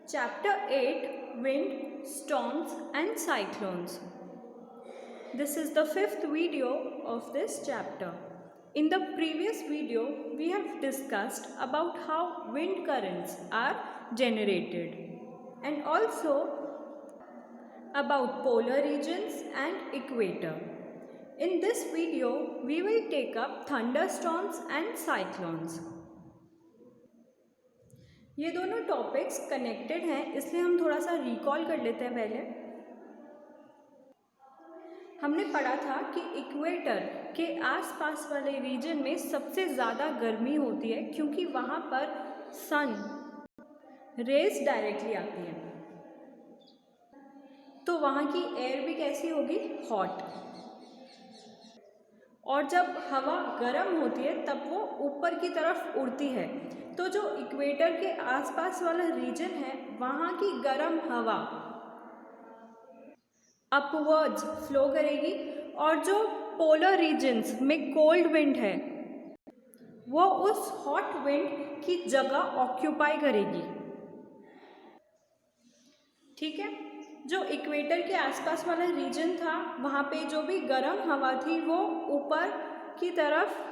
Chapter 8 Wind, Storms and Cyclones. This is the fifth video of this chapter. In the previous video, we have discussed about how wind currents are generated and also about polar regions and equator. In this video, we will take up thunderstorms and cyclones. ये दोनों topics connected हैं, इसलिए हम थोड़ा सा recall कर लेते हैं। पहले हमने पढ़ा था कि इक्वेटर के आसपास वाले रीजन में सबसे ज़्यादा गर्मी होती है क्योंकि वहाँ पर सन रेज डायरेक्टली आती हैं, तो वहाँ की एयर भी कैसी होगी, हॉट। और जब हवा गर्म होती है तब वो ऊपर की तरफ उड़ती है, तो जो इक्वेटर के आसपास वाला रीजन है वहाँ की गर्म हवा अपवर्ड्स फ्लो करेगी और जो पोलर रीजन्स में कोल्ड विंड है वो उस हॉट विंड की जगह ऑक्यूपाई करेगी। ठीक है, जो इक्वेटर के आसपास वाला रीजन था वहाँ पे जो भी गर्म हवा थी वो ऊपर की तरफ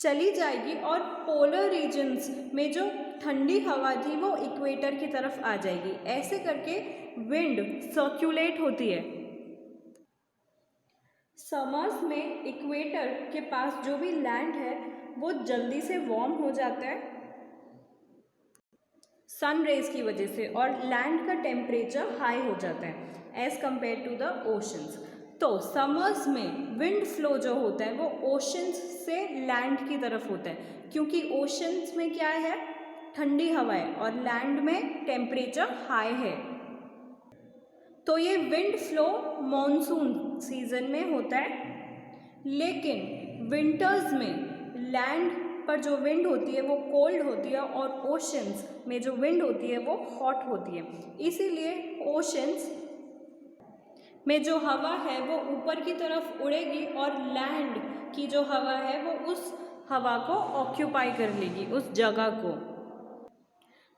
चली जाएगी और पोलर रीजन्स में जो ठंडी हवा थी वो इक्वेटर की तरफ आ जाएगी। ऐसे करके विंड सर्कुलेट होती है। समर्स में इक्वेटर के पास जो भी लैंड है वो जल्दी से वार्म हो जाता है सन रेज की वजह से, और लैंड का टेम्परेचर हाई हो जाता है as compared to the oceans. तो समर्स में विंड फ्लो जो होता है वो ओशंस से लैंड की तरफ होता है, क्योंकि ओशंस में क्या है, ठंडी हवा है और लैंड में टेम्परेचर हाई है। तो ये विंड फ्लो मॉनसून सीजन में होता है, लेकिन विंटर्स में लैंड पर जो विंड होती है वो कोल्ड होती है और ओशंस में जो विंड होती है वो हॉट होती है। इसीलिए ओशंस में जो हवा है वो ऊपर की तरफ उड़ेगी और लैंड की जो हवा है वो उस हवा को ऑक्यूपाई कर लेगी, उस जगह को।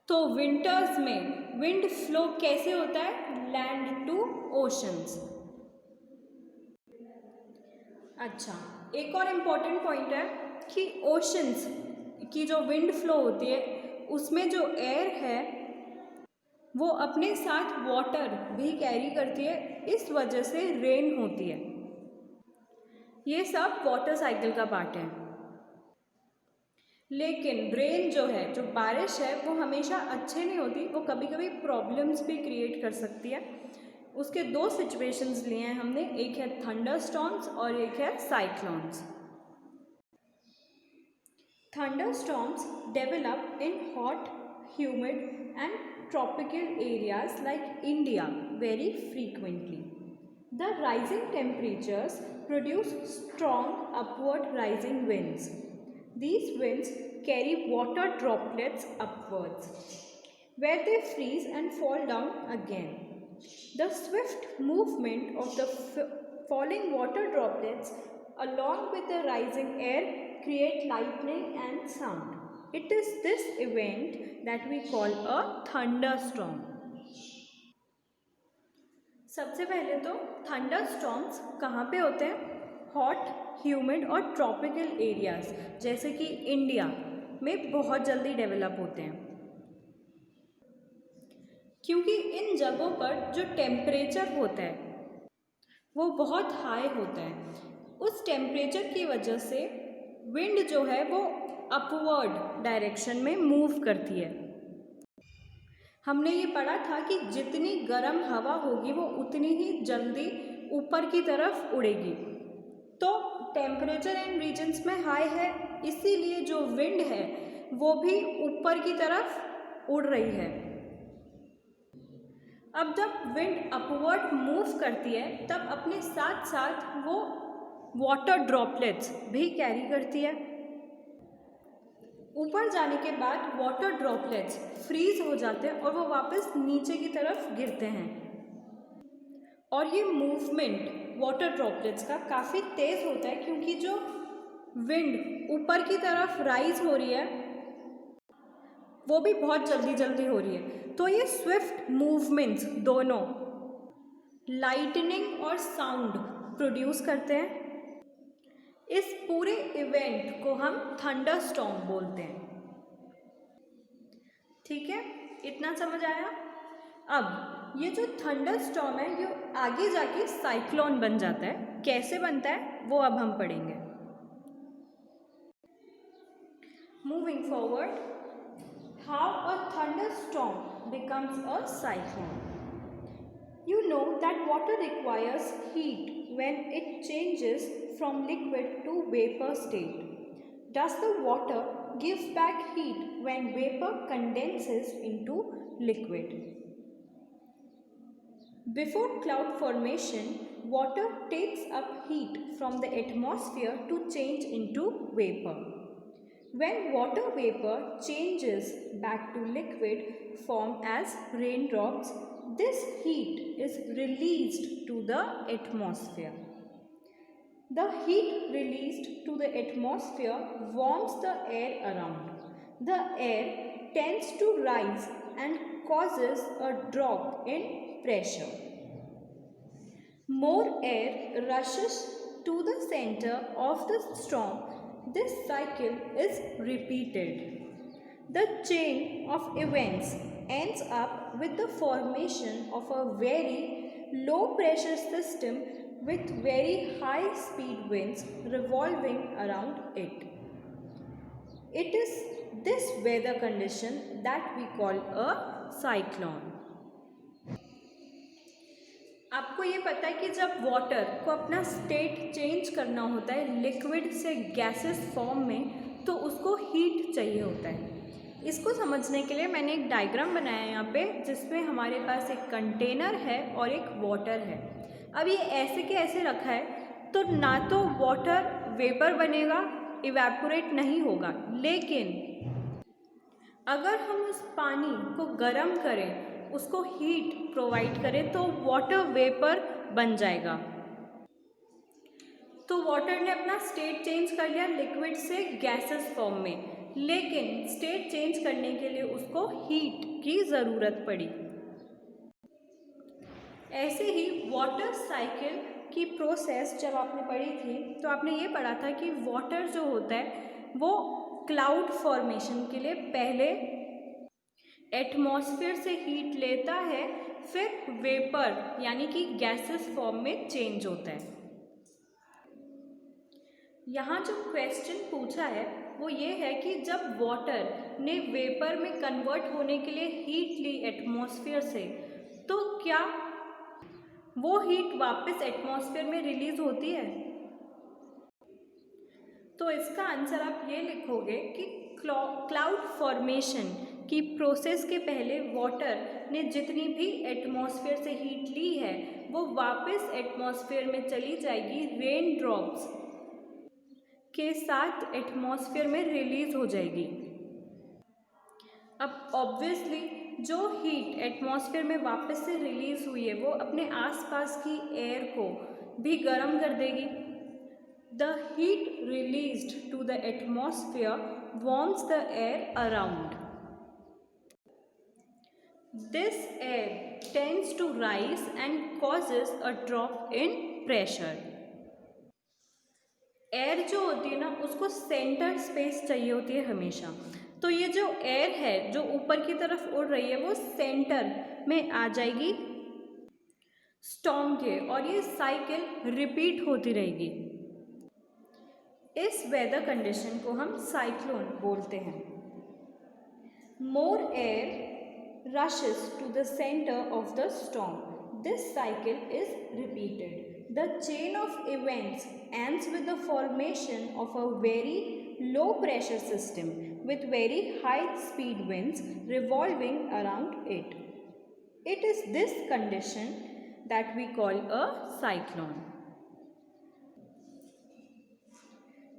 तो विंटर्स में विंड फ्लो कैसे होता है, लैंड टू ओशंस। अच्छा, एक और इम्पॉर्टेंट पॉइंट है कि ओशंस की जो विंड फ्लो होती है उसमें जो एयर है वो अपने साथ वाटर भी कैरी करती है, इस वजह से रेन होती है। ये सब वाटर साइकिल का पार्ट है। लेकिन रेन जो है, जो बारिश है, वो हमेशा अच्छे नहीं होती, वो कभी कभी प्रॉब्लम्स भी क्रिएट कर सकती है। उसके दो सिचुएशंस लिए हैं हमने, एक है थंडरस्टॉर्म्स और एक है cyclones. Thunderstorms develop in hot, humid and tropical areas like India very frequently. The rising temperatures produce strong upward rising winds. These winds carry water droplets upwards, where they freeze and fall down again. The swift movement of the falling water droplets along with the rising air create lightning and sound. It is this event that we call a thunderstorm. सबसे पहले तो thunderstorms कहाँ पे होते हैं, hot, humid और tropical areas जैसे कि इंडिया में बहुत जल्दी डेवलप होते हैं, क्योंकि इन जगहों पर जो टेम्परेचर होता है वो बहुत हाई होता है। उस टेम्परेचर की वजह से विंड जो है वो अपवर्ड डायरेक्शन में मूव करती है। हमने ये पढ़ा था कि जितनी गर्म हवा होगी वो उतनी ही जल्दी ऊपर की तरफ उड़ेगी। तो टेम्परेचर इन रीजन्स में हाई है, इसीलिए जो विंड है वो भी ऊपर की तरफ उड़ रही है। अब जब विंड अपवर्ड मूव करती है तब अपने साथ साथ वो वाटर ड्रॉपलेट्स भी कैरी करती है। ऊपर जाने के बाद वाटर ड्रॉपलेट्स फ्रीज हो जाते हैं और वो वापस नीचे की तरफ गिरते हैं, और ये मूवमेंट वाटर ड्रॉपलेट्स का काफ़ी तेज़ होता है, क्योंकि जो विंड ऊपर की तरफ राइज हो रही है वो भी बहुत जल्दी जल्दी हो रही है। तो ये स्विफ्ट मूवमेंट्स दोनों लाइटनिंग और साउंड प्रोड्यूस करते हैं। इस पूरे इवेंट को हम थंडरस्टॉर्म बोलते हैं। ठीक है, इतना समझ आया। अब ये जो थंडरस्टॉर्म है ये आगे जाके साइक्लोन बन जाता है। कैसे बनता है वो अब हम पढ़ेंगे। Moving forward, how a thunderstorm becomes a cyclone. You know that water requires heat when it changes from liquid to vapor state. Does the water give back heat when vapor condenses into liquid? Before cloud formation, water takes up heat from the atmosphere to change into vapor. When water vapor changes back to liquid form as raindrops, this heat is released to the atmosphere. The heat released to the atmosphere warms the air around. The air tends to rise and causes a drop in pressure. More air rushes to the center of the storm. This cycle is repeated. The chain of events ends up with the formation of a very low pressure system with very high speed winds revolving around it. It is this weather condition that we call a cyclone. आपको ये पता है कि जब water को अपना state change करना होता है लिक्विड से गैसेस फॉर्म में, तो उसको हीट चाहिए होता है। इसको समझने के लिए मैंने एक डायग्राम बनाया है यहाँ पे, जिसमें हमारे पास एक कंटेनर है और एक वाटर है। अब ये ऐसे के ऐसे रखा है, तो ना तो वाटर वेपर बनेगा, इवेपोरेट नहीं होगा, लेकिन अगर हम उस पानी को गर्म करें, उसको हीट प्रोवाइड करें, तो वाटर वेपर बन जाएगा। तो वाटर ने अपना स्टेट चेंज कर लिया लिक्विड से गैसेस फॉर्म में, लेकिन स्टेट चेंज करने के लिए उसको हीट की ज़रूरत पड़ी। ऐसे ही वाटर साइकिल की प्रोसेस जब आपने पढ़ी थी, तो आपने ये पढ़ा था कि वाटर जो होता है वो क्लाउड फॉर्मेशन के लिए पहले एटमॉस्फेयर से हीट लेता है, फिर वेपर यानी कि गैसेस फॉर्म में चेंज होता है। यहाँ जो क्वेश्चन पूछा है वो ये है कि जब वाटर ने वेपर में कन्वर्ट होने के लिए हीट ली एटमॉस्फेयर से, तो क्या वो हीट वापस एटमॉस्फेयर में रिलीज होती है? तो इसका आंसर आप ये लिखोगे कि क्लाउड फॉर्मेशन की प्रोसेस के पहले वाटर ने जितनी भी एटमॉस्फेयर से हीट ली है वो वापस एटमॉस्फेयर में चली जाएगी, रेन ड्रॉप्स के साथ एटमॉस्फेयर में रिलीज हो जाएगी। अब ऑब्वियसली जो हीट एटमॉस्फेयर में वापस से रिलीज हुई है वो अपने आसपास की एयर को भी गर्म कर देगी। The heat released to the atmosphere warms the air around. This air tends to rise and causes a drop in pressure. Air जो होती है ना उसको सेंटर स्पेस चाहिए होती है हमेशा। तो ये जो एयर है जो ऊपर की तरफ उड़ रही है वो सेंटर में आ जाएगी स्टॉर्म के, और ये साइकिल रिपीट होती रहेगी। इस वेदर कंडीशन को हम साइक्लोन बोलते हैं। मोर air rushes to the center of the storm. This cycle is repeated. The chain of events ends with the formation of a very low pressure system with very high speed winds revolving around it. It is this condition that we call a cyclone.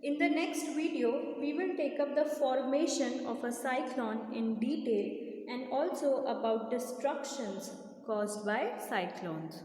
In the next video, we will take up the formation of a cyclone in detail and also about destructions caused by cyclones.